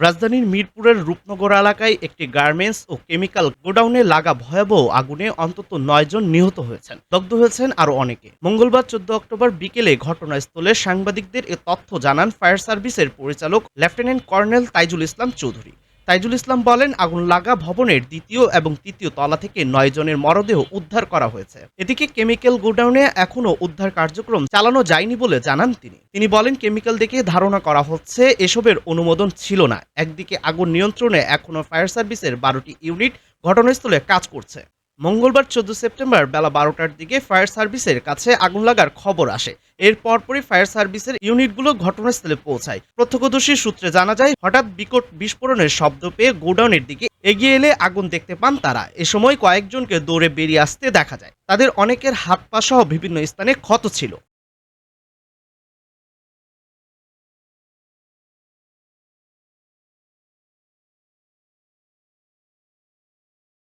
রাজধানীর মিরপুরের রূপনগর এলাকায় একটি গার্মেন্টস ও কেমিক্যাল গোডাউনে লাগা ভয়াবহ আগুনে অন্তত ৯ জন নিহত হয়েছেন, দগ্ধ হয়েছেন আরও অনেকে। মঙ্গলবার ১৪ অক্টোবর বিকেলে ঘটনাস্থলে সাংবাদিকদের এ তথ্য জানান ফায়ার সার্ভিসের পরিচালক লেফটেন্যান্ট কর্নেল তাইজুল ইসলাম চৌধুরী। তাইজুল ইসলাম বলেন, আগুন লাগা ভবনের দ্বিতীয় এবং তৃতীয় তলা থেকে ৯ জনের মরদেহ উদ্ধার করা হয়েছে। এদিকে কেমিক্যাল গোডাউনে এখনও উদ্ধার কার্যক্রম চালানো যায়নি বলে জানান তিনি বলেন, কেমিক্যাল দেখে ধারণা করা হচ্ছে এসবের অনুমোদন ছিল না। একদিকে আগুন নিয়ন্ত্রণে এখনও ফায়ার সার্ভিসের ১২টি ইউনিট ঘটনাস্থলে কাজ করছে। মঙ্গলবার ১৪ সেপ্টেম্বর বেলা ১২টার দিকে ফায়ার সার্ভিসের কাছে আগুন লাগার খবর আসে। এর পরপরই ফায়ার সার্ভিসের ইউনিটগুলো ঘটনাস্থলে পৌঁছায়। প্রত্যক্ষদর্শীর সূত্রে জানা যায়, হঠাৎ বিকট বিস্ফোরণের শব্দ পেয়ে গোডাউনের দিকে এগিয়ে এলে আগুন দেখতে পান তারা। এ সময় কয়েকজনকে দৌড়ে বেরিয়ে আসতে দেখা যায়। তাদের অনেকের হাত পা সহ বিভিন্ন স্থানে ক্ষত ছিল।